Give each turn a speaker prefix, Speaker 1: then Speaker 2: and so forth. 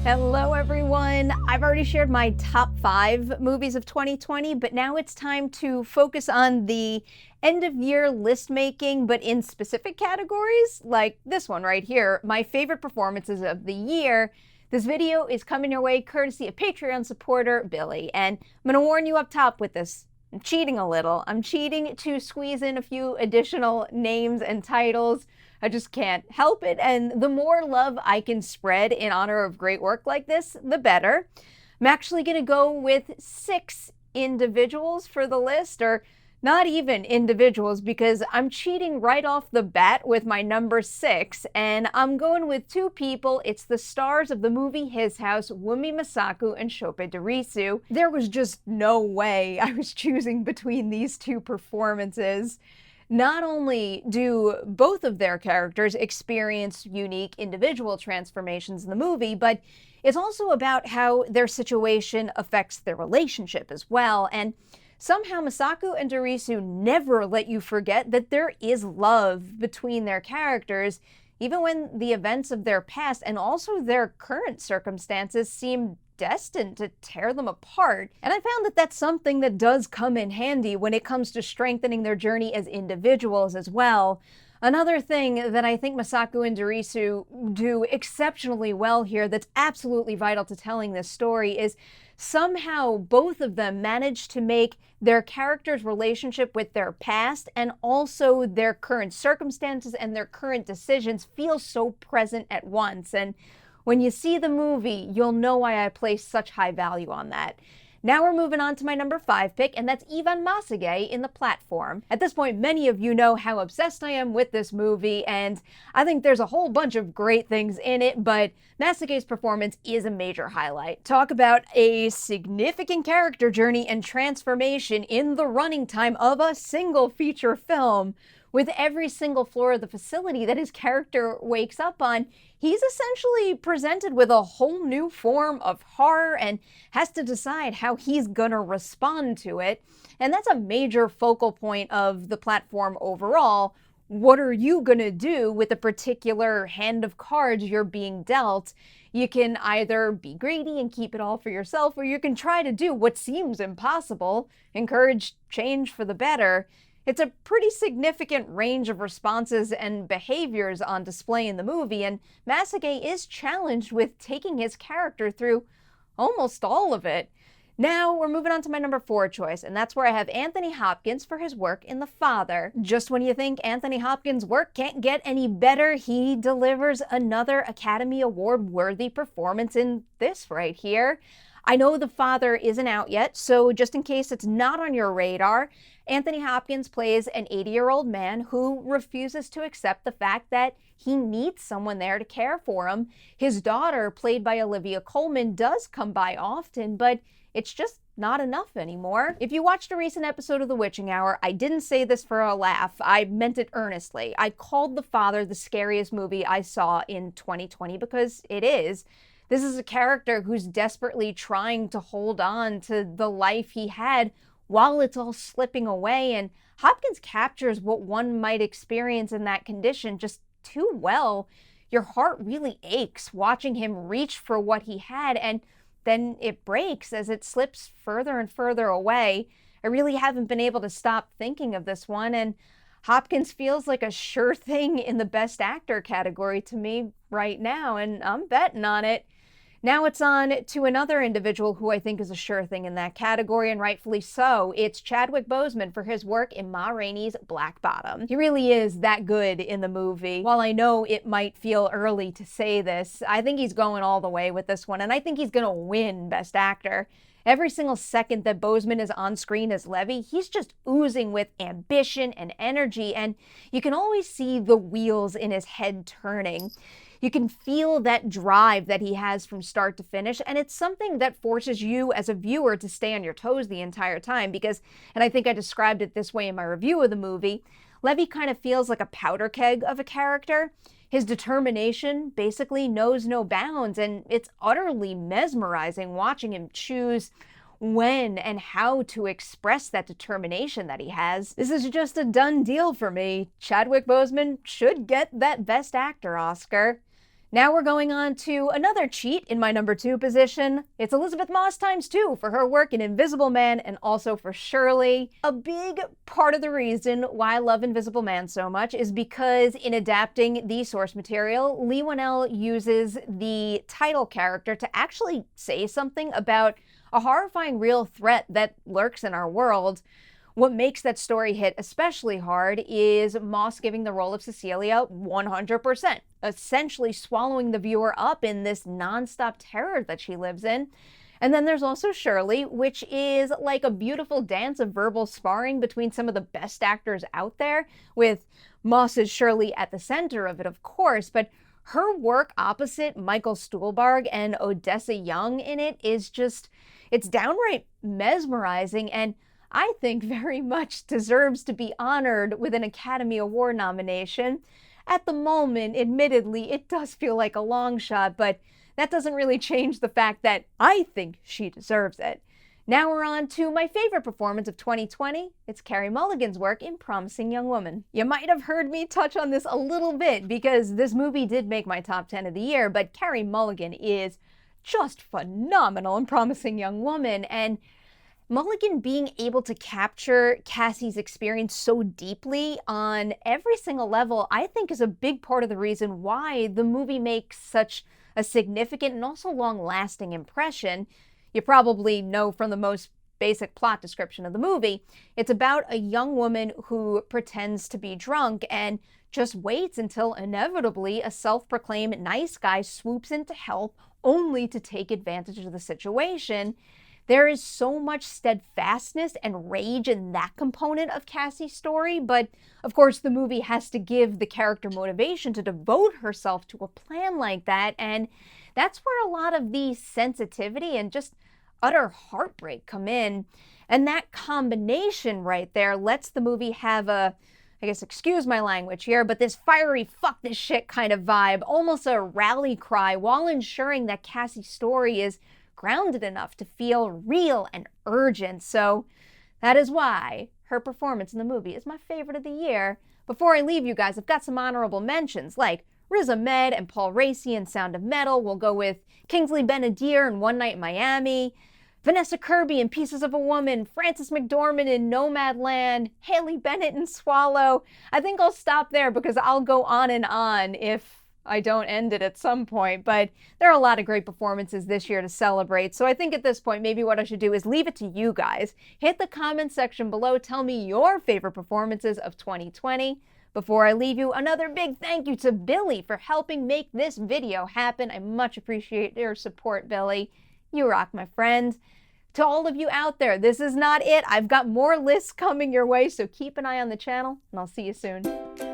Speaker 1: Hello, everyone. I've already shared my top 5 movies of 2020, but now it's time to focus on the end of year list making, but in specific categories, like this one right here, my favorite performances of the year. This video is coming your way courtesy of Patreon supporter Billy, and I'm going to warn you up top with this. I'm cheating a little. I'm cheating to squeeze in a few additional names and titles. I just can't help it, and the more love I can spread in honor of great work like this, the better. I'm actually going to go with 6 individuals for the list, or not even individuals, because I'm cheating right off the bat with my number 6, and I'm going with 2 people. It's the stars of the movie His House, Wunmi Mosaku and Shope Derisu. There was just no way I was choosing between these 2 performances. Not only do both of their characters experience unique individual transformations in the movie, but it's also about how their situation affects their relationship as well. And somehow Mosaku and Derisu never let you forget that there is love between their characters, even when the events of their past and also their current circumstances seem destined to tear them apart. And I found that that's something that does come in handy when it comes to strengthening their journey as individuals as well. Another thing that I think Mosaku and Derisu do exceptionally well here that's absolutely vital to telling this story is somehow both of them manage to make their characters' relationship with their past and also their current circumstances and their current decisions feel so present at once. And when you see the movie, you'll know why I place such high value on that. Now we're moving on to my number 5 pick, and that's Ivan Masage in The Platform. At this point, many of you know how obsessed I am with this movie, and I think there's a whole bunch of great things in it, but Masage's performance is a major highlight. Talk about a significant character journey and transformation in the running time of a single feature film. With every single floor of the facility that his character wakes up on, he's essentially presented with a whole new form of horror and has to decide how he's gonna respond to it. And that's a major focal point of The Platform overall. What are you gonna do with a particular hand of cards you're being dealt? You can either be greedy and keep it all for yourself, or you can try to do what seems impossible, encourage change for the better. It's a pretty significant range of responses and behaviors on display in the movie, and Masage is challenged with taking his character through almost all of it. Now we're moving on to my number 4 choice, and that's where I have Anthony Hopkins for his work in The Father. Just when you think Anthony Hopkins' work can't get any better, he delivers another Academy Award-worthy performance in this right here. I know The Father isn't out yet, so just in case it's not on your radar, Anthony Hopkins plays an 80-year-old man who refuses to accept the fact that he needs someone there to care for him. His daughter, played by Olivia Colman, does come by often, but it's just not enough anymore. If you watched a recent episode of The Witching Hour, I didn't say this for a laugh. I meant it earnestly. I called The Father the scariest movie I saw in 2020 because it is. This is a character who's desperately trying to hold on to the life he had while it's all slipping away, and Hopkins captures what one might experience in that condition just too well. Your heart really aches watching him reach for what he had, and then it breaks as it slips further and further away. I really haven't been able to stop thinking of this one, and Hopkins feels like a sure thing in the Best Actor category to me right now, and I'm betting on it. Now it's on to another individual who I think is a sure thing in that category, and rightfully so. It's Chadwick Boseman for his work in Ma Rainey's Black Bottom. He really is that good in the movie. While I know it might feel early to say this, I think he's going all the way with this one, and I think he's gonna win Best Actor. Every single second that Boseman is on screen as Levy, he's just oozing with ambition and energy, and you can always see the wheels in his head turning. You can feel that drive that he has from start to finish, and it's something that forces you as a viewer to stay on your toes the entire time because, and I think I described it this way in my review of the movie, Levy kind of feels like a powder keg of a character. His determination basically knows no bounds, and it's utterly mesmerizing watching him choose when and how to express that determination that he has. This is just a done deal for me. Chadwick Boseman should get that Best Actor Oscar. Now we're going on to another cheat in my number 2 position. It's Elizabeth Moss times 2 for her work in Invisible Man and also for Shirley. A big part of the reason why I love Invisible Man so much is because in adapting the source material, Leigh Whannell uses the title character to actually say something about a horrifying real threat that lurks in our world. What makes that story hit especially hard is Moss giving the role of Cecilia 100%, essentially swallowing the viewer up in this nonstop terror that she lives in. And then there's also Shirley, which is like a beautiful dance of verbal sparring between some of the best actors out there, with Moss's Shirley at the center of it, of course, but her work opposite Michael Stuhlbarg and Odessa Young in it is just, it's downright mesmerizing, and I think very much deserves to be honored with an Academy Award nomination. At the moment, admittedly, it does feel like a long shot, but that doesn't really change the fact that I think she deserves it. Now we're on to my favorite performance of 2020. It's Carey Mulligan's work in Promising Young Woman. You might have heard me touch on this a little bit because this movie did make my top 10 of the year, but Carey Mulligan is just phenomenal in Promising Young Woman, and Mulligan being able to capture Cassie's experience so deeply on every single level, I think is a big part of the reason why the movie makes such a significant and also long-lasting impression. You probably know from the most basic plot description of the movie, it's about a young woman who pretends to be drunk and just waits until inevitably a self-proclaimed nice guy swoops in to help, only to take advantage of the situation. There is so much steadfastness and rage in that component of Cassie's story, but of course the movie has to give the character motivation to devote herself to a plan like that, and that's where a lot of the sensitivity and just utter heartbreak come in. And that combination right there lets the movie have a, I guess, excuse my language here, but this fiery fuck this shit kind of vibe, almost a rally cry, while ensuring that Cassie's story is grounded enough to feel real and urgent. So that is why her performance in the movie is my favorite of the year. Before I leave you guys, I've got some honorable mentions like Riz Ahmed and Paul Raci in Sound of Metal. We'll go with Kingsley Ben-Adir in One Night in Miami, Vanessa Kirby in Pieces of a Woman, Frances McDormand in Nomadland, Haley Bennett in Swallow. I think I'll stop there because I'll go on and on if I don't end it at some point, but there are a lot of great performances this year to celebrate, so I think at this point maybe what I should do is leave it to you guys. Hit the comment section below, tell me your favorite performances of 2020. Before I leave you, another big thank you to Billy for helping make this video happen. I much appreciate your support, Billy. You rock, my friend. To all of you out there, this is not it. I've got more lists coming your way, so keep an eye on the channel, and I'll see you soon.